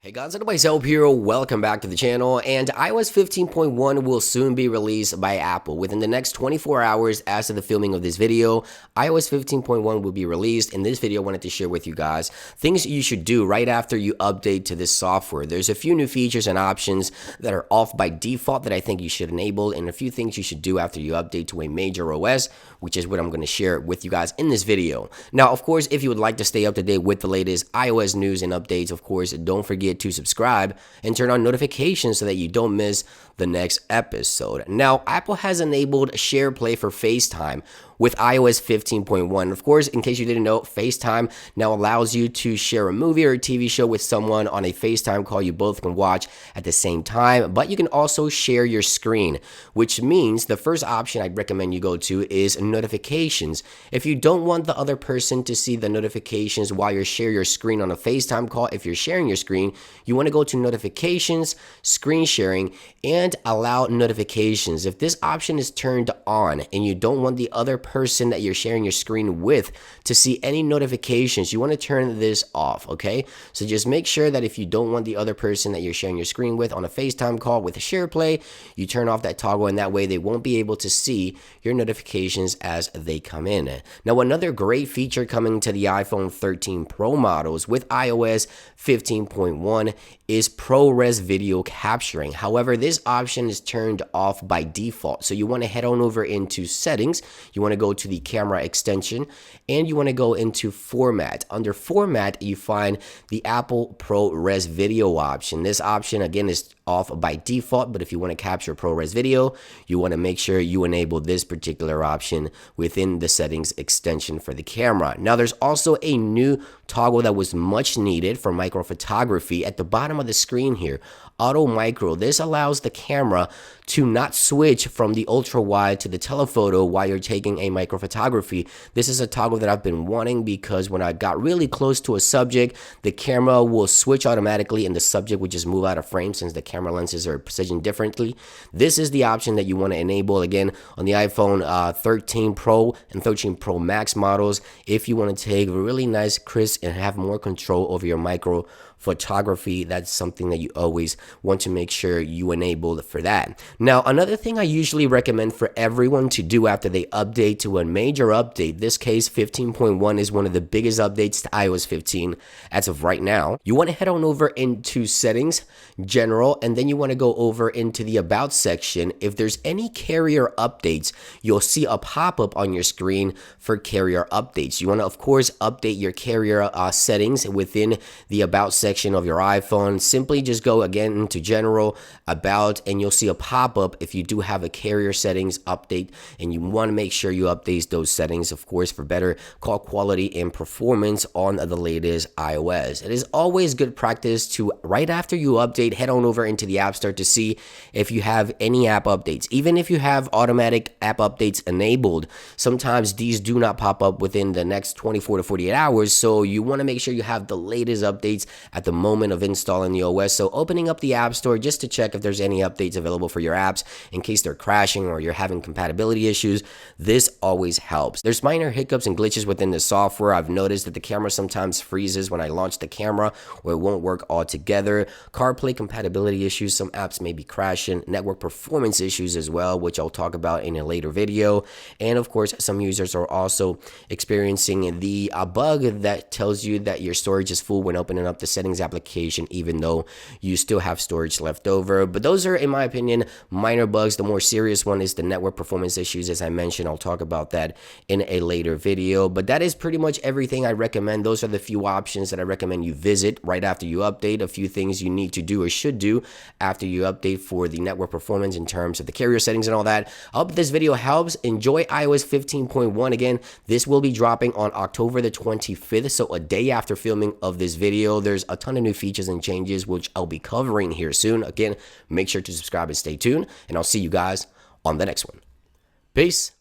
Hey guys, it's myself here. Welcome back to the channel. And iOS 15.1 will soon be released by Apple. Within the next 24 hours as of the filming of this video, iOS 15.1 will be released. In this video, I wanted to share with you guys things you should do right after you update to this software. There's a few new features and options that are off by default that I think you should enable, and a few things you should do after you update to a major OS, which is what I'm going to share with you guys in this video. Now, of course, if you would like to stay up to date with the latest iOS news and updates, of course, don't forget to subscribe and turn on notifications so that you don't miss the next episode. Now, Apple has enabled Share Play for FaceTime with iOS 15.1. Of course, in case you didn't know, FaceTime now allows you to share a movie or a TV show with someone on a FaceTime call you both can watch at the same time, but you can also share your screen, which means the first option I'd recommend you go to is notifications. If you don't want the other person to see the notifications while you share your screen on a FaceTime call, if you're sharing your screen, you want to go to notifications, screen sharing, and allow notifications. If this option is turned on and you don't want the other person that you're sharing your screen with to see any notifications, you want to turn this off, okay? So just make sure that if you don't want the other person that you're sharing your screen with on a FaceTime call with a Share Play, you turn off that toggle, and that way they won't be able to see your notifications as they come in. Now, another great feature coming to the iPhone 13 Pro models with iOS 15.1 is ProRes video capturing. However, this option is turned off by default. So you want to head on over into settings. You want to go to the camera extension and you want to go into format. Under format, you find the Apple ProRes video option. This option again is off by default, but if you want to capture ProRes video, you want to make sure you enable this particular option within the settings extension for the camera. Now, there's also a new toggle that was much needed for micro photography at the bottom of the screen here, auto micro. This allows the camera to not switch from the ultra wide to the telephoto while you're taking a micro photography. This is a toggle that I've been wanting because when I got really close to a subject, the camera will switch automatically and the subject would just move out of frame since the camera lenses are positioned differently. This is the option that you want to enable again on the iPhone 13 Pro and 13 Pro Max models if you want to take really nice, crisp, and have more control over your micro photography. That's something that you always want to make sure you enable for that. Now, another thing I usually recommend for everyone to do after they update to a major update, this case 15.1 is one of the biggest updates to iOS 15 as of right now. You want to head on over into settings, general, and then you want to go over into the about section. If there's any carrier updates, you'll see a pop-up on your screen for carrier updates. You want to, of course, update your carrier settings within the about section of your iPhone. Simply just go again into general, about, and you'll see a pop-up if you do have a carrier settings update, and you want to make sure you update those settings, of course, for better call quality and performance on the latest iOS. It is always good practice to, right after you update, head on over into the App Store to see if you have any app updates. Even if you have automatic app updates enabled, sometimes these do not pop up within the next 24 to 48 hours, so you want to make sure you have the latest updates at the moment of installing the OS. So opening up the App Store just to check if there's any updates available for your apps in case they're crashing or you're having compatibility issues. This always helps. There's minor hiccups and glitches within the software. I've noticed that the camera sometimes freezes when I launch the camera, or it won't work altogether. CarPlay compatibility issues, some apps may be crashing, network performance issues as well, which I'll talk about in a later video. And of course, some users are also experiencing the bug that tells you that your storage is full when opening up the settings application, even though you still have storage left over. But those are, in my opinion, minor bugs. The more serious one is the network performance issues. As I mentioned, I'll talk about that in a later video. But that is pretty much everything I recommend. Those are the few options that I recommend you visit right after you update. A few things you need to do or should do after you update for the network performance in terms of the carrier settings and all that. I hope this video helps. Enjoy iOS 15.1. Again, this will be dropping on October the 25th, so a day after filming of this video. There's a ton of new features and changes which I'll be covering here soon. Again, make sure to subscribe and stay tuned, and I'll see you guys on the next one. Peace.